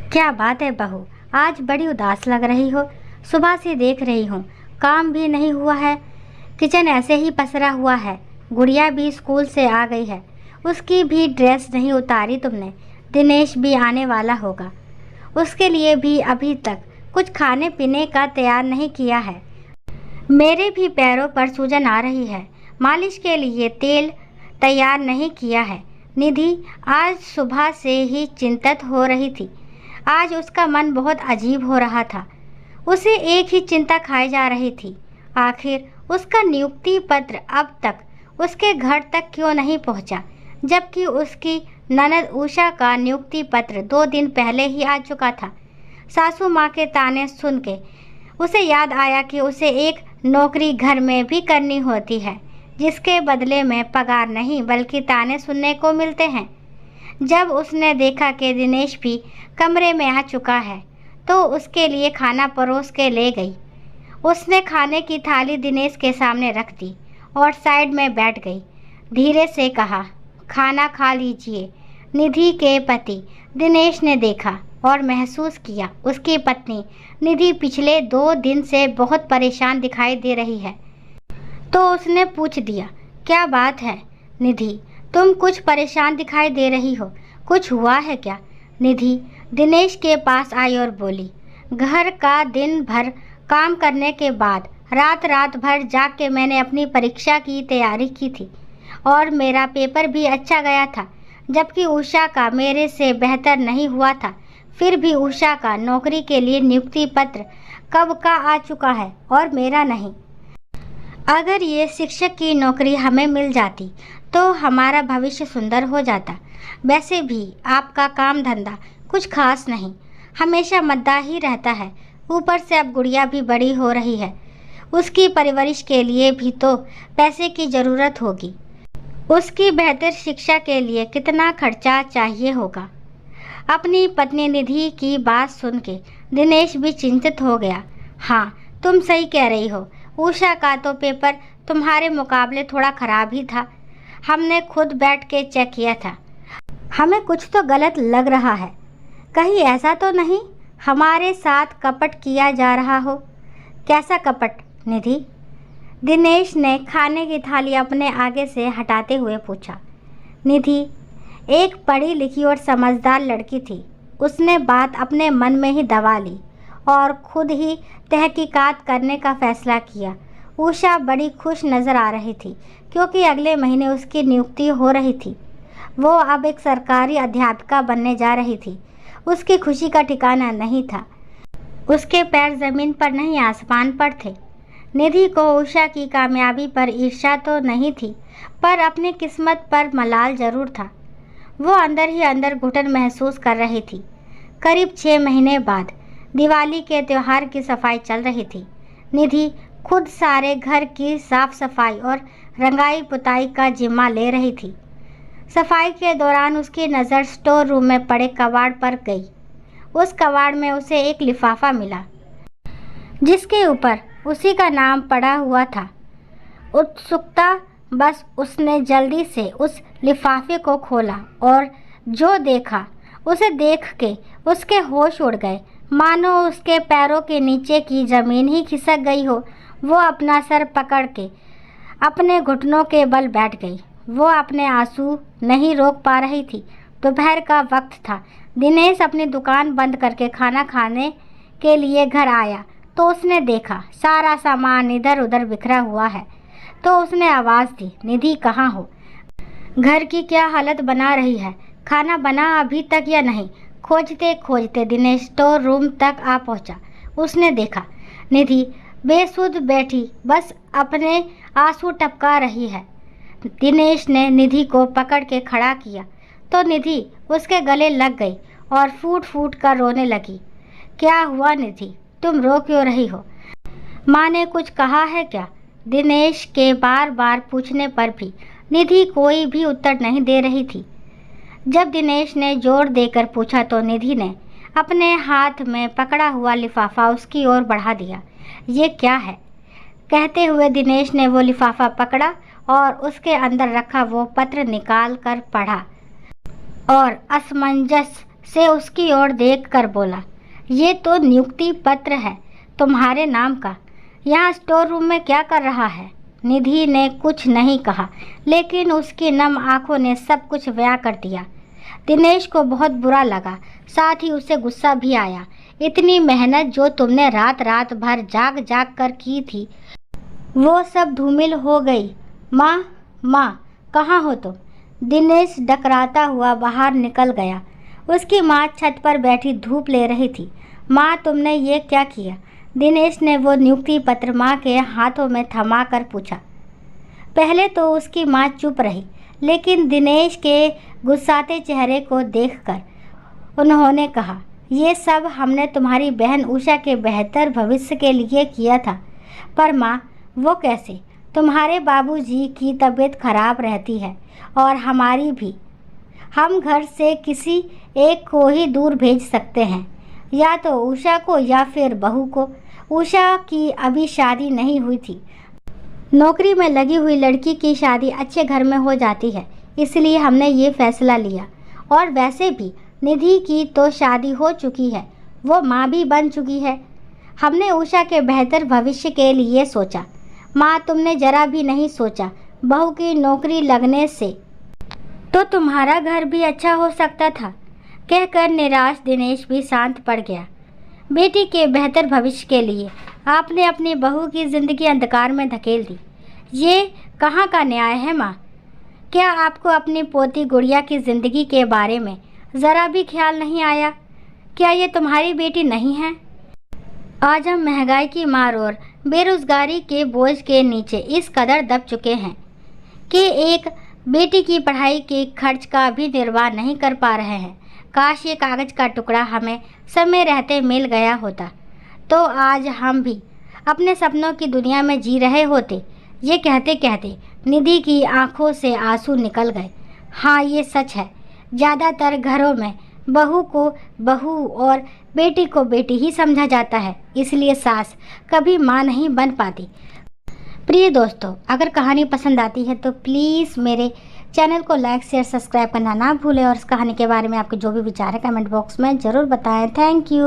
क्या बात है बहू, आज बड़ी उदास लग रही हो। सुबह से देख रही हूँ, काम भी नहीं हुआ है, किचन ऐसे ही पसरा हुआ है। गुड़िया भी स्कूल से आ गई है, उसकी भी ड्रेस नहीं उतारी तुमने। दिनेश भी आने वाला होगा, उसके लिए भी अभी तक कुछ खाने पीने का तैयार नहीं किया है। मेरे भी पैरों पर सूजन आ रही है, मालिश के लिए तेल तैयार नहीं किया है। निधि आज सुबह से ही चिंतित हो रही थी। आज उसका मन बहुत अजीब हो रहा था। उसे एक ही चिंता खाई जा रही थी, आखिर उसका नियुक्ति पत्र अब तक उसके घर तक क्यों नहीं पहुंचा, जबकि उसकी ननद उषा का नियुक्ति पत्र 2 दिन पहले ही आ चुका था। सासू माँ के ताने सुन के उसे याद आया कि उसे एक नौकरी घर में भी करनी होती है, जिसके बदले में पगार नहीं बल्कि ताने सुनने को मिलते हैं। जब उसने देखा कि दिनेश भी कमरे में आ चुका है तो उसके लिए खाना परोस के ले गई। उसने खाने की थाली दिनेश के सामने रख दी और साइड में बैठ गई। धीरे से कहा, खाना खा लीजिए। निधि के पति दिनेश ने देखा और महसूस किया उसकी पत्नी निधि पिछले 2 दिन से बहुत परेशान दिखाई दे रही है। तो उसने पूछ दिया, क्या बात है निधि, तुम कुछ परेशान दिखाई दे रही हो, कुछ हुआ है क्या? निधि दिनेश के पास आई और बोली, घर का दिन भर काम करने के बाद रात भर जाग के मैंने अपनी परीक्षा की तैयारी की थी और मेरा पेपर भी अच्छा गया था, जबकि उषा का मेरे से बेहतर नहीं हुआ था। फिर भी उषा का नौकरी के लिए नियुक्ति पत्र कब का आ चुका है और मेरा नहीं। अगर ये शिक्षक की नौकरी हमें मिल जाती तो हमारा भविष्य सुंदर हो जाता। वैसे भी आपका काम धंधा कुछ खास नहीं, हमेशा मद्दा ही रहता है। ऊपर से अब गुड़िया भी बड़ी हो रही है, उसकी परवरिश के लिए भी तो पैसे की ज़रूरत होगी। उसकी बेहतर शिक्षा के लिए कितना खर्चा चाहिए होगा। अपनी पत्नी निधि की बात सुन के दिनेश भी चिंतित हो गया। हाँ, तुम सही कह रही हो, उषा का तो पेपर तुम्हारे मुकाबले थोड़ा ख़राब ही था। हमने खुद बैठ के चेक किया था। हमें कुछ तो गलत लग रहा है। कहीं ऐसा तो नहीं हमारे साथ कपट किया जा रहा हो? कैसा कपट निधि? दिनेश ने खाने की थाली अपने आगे से हटाते हुए पूछा। निधि एक पढ़ी लिखी और समझदार लड़की थी। उसने बात अपने मन में ही दबा ली और खुद ही तहकीकात करने का फैसला किया। उषा बड़ी खुश नज़र आ रही थी क्योंकि अगले महीने उसकी नियुक्ति हो रही थी। वो अब एक सरकारी अध्यापिका बनने जा रही थी। उसकी खुशी का ठिकाना नहीं था। उसके पैर ज़मीन पर नहीं आसमान पर थे। निधि को उषा की कामयाबी पर ईर्ष्या तो नहीं थी, पर अपनी किस्मत पर मलाल ज़रूर था। वो अंदर ही अंदर घुटन महसूस कर रही थी। करीब 6 महीने बाद दिवाली के त्यौहार की सफाई चल रही थी। निधि खुद सारे घर की साफ सफाई और रंगाई पुताई का जिम्मा ले रही थी। सफाई के दौरान उसकी नज़र स्टोर रूम में पड़े कबाड़ पर गई। उस कबाड़ में उसे एक लिफाफा मिला जिसके ऊपर उसी का नाम पड़ा हुआ था। उत्सुकता बस उसने जल्दी से उस लिफाफे को खोला और जो देखा उसे देख के उसके होश उड़ गए, मानो उसके पैरों के नीचे की ज़मीन ही खिसक गई हो। वो अपना सर पकड़ के अपने घुटनों के बल बैठ गई। वो अपने आंसू नहीं रोक पा रही थी। दोपहर का वक्त था। दिनेश अपनी दुकान बंद करके खाना खाने के लिए घर आया तो उसने देखा सारा सामान इधर उधर बिखरा हुआ है। तो उसने आवाज़ दी, निधि कहाँ हो? घर की क्या हालत बना रही है? खाना बना अभी तक या नहीं? खोजते खोजते दिनेश स्टोर रूम तक आ पहुंचा। उसने देखा निधि बेसुध बैठी बस अपने आंसू टपका रही है। दिनेश ने निधि को पकड़ के खड़ा किया तो निधि उसके गले लग गई और फूट फूट कर रोने लगी। क्या हुआ निधि, तुम रो क्यों रही हो? माँ ने कुछ कहा है क्या? दिनेश के बार बार पूछने पर भी निधि कोई भी उत्तर नहीं दे रही थी। जब दिनेश ने जोर देकर पूछा तो निधि ने अपने हाथ में पकड़ा हुआ लिफाफा उसकी ओर बढ़ा दिया। ये क्या है? कहते हुए दिनेश ने वो लिफाफा पकड़ा और उसके अंदर रखा वो पत्र निकाल कर पढ़ा और असमंजस से उसकी ओर देखकर बोला, ये तो नियुक्ति पत्र है तुम्हारे नाम का, यहाँ स्टोर रूम में क्या कर रहा है? निधि ने कुछ नहीं कहा, लेकिन उसकी नम आंखों ने सब कुछ बयां कर दिया। दिनेश को बहुत बुरा लगा, साथ ही उसे गुस्सा भी आया। इतनी मेहनत जो तुमने रात रात भर जाग जाग कर की थी, वो सब धूमिल हो गई। माँ कहाँ हो तुम? दिनेश डकराता हुआ बाहर निकल गया। उसकी माँ छत पर बैठी धूप ले रही थी। माँ, तुमने ये क्या किया? दिनेश ने वो नियुक्ति पत्र माँ के हाथों में थमा कर पूछा। पहले तो उसकी माँ चुप रही, लेकिन दिनेश के गुस्साते चेहरे को देखकर उन्होंने कहा, ये सब हमने तुम्हारी बहन उषा के बेहतर भविष्य के लिए किया था। पर माँ, वो कैसे? तुम्हारे बाबूजी की तबीयत खराब रहती है और हमारी भी। हम घर से किसी एक को ही दूर भेज सकते हैं, या तो उषा को या फिर बहू को। उषा की अभी शादी नहीं हुई थी। नौकरी में लगी हुई लड़की की शादी अच्छे घर में हो जाती है, इसलिए हमने ये फैसला लिया। और वैसे भी निधि की तो शादी हो चुकी है, वो माँ भी बन चुकी है। हमने उषा के बेहतर भविष्य के लिए सोचा। माँ, तुमने जरा भी नहीं सोचा बहू की नौकरी लगने से तो तुम्हारा घर भी अच्छा हो सकता था। कहकर निराश दिनेश भी शांत पड़ गया। बेटी के बेहतर भविष्य के लिए आपने अपनी बहू की ज़िंदगी अंधकार में धकेल दी। ये कहाँ का न्याय है माँ? क्या आपको अपनी पोती गुड़िया की ज़िंदगी के बारे में ज़रा भी ख्याल नहीं आया? क्या ये तुम्हारी बेटी नहीं है? आज हम महंगाई की मार और बेरोज़गारी के बोझ के नीचे इस कदर दब चुके हैं कि एक बेटी की पढ़ाई के खर्च का भी निर्वाह नहीं कर पा रहे हैं। काश ये कागज़ का टुकड़ा हमें समय रहते मिल गया होता, तो आज हम भी अपने सपनों की दुनिया में जी रहे होते। ये कहते कहते निधि की आंखों से आंसू निकल गए। हाँ, ये सच है, ज़्यादातर घरों में बहू को बहू और बेटी को बेटी ही समझा जाता है, इसलिए सास कभी माँ नहीं बन पाती। प्रिय दोस्तों, अगर कहानी पसंद आती है तो प्लीज़ मेरे चैनल को लाइक शेयर सब्सक्राइब करना ना भूलें और इस कहानी के बारे में आपके जो भी विचार है कमेंट बॉक्स में ज़रूर बताएं। Thank you.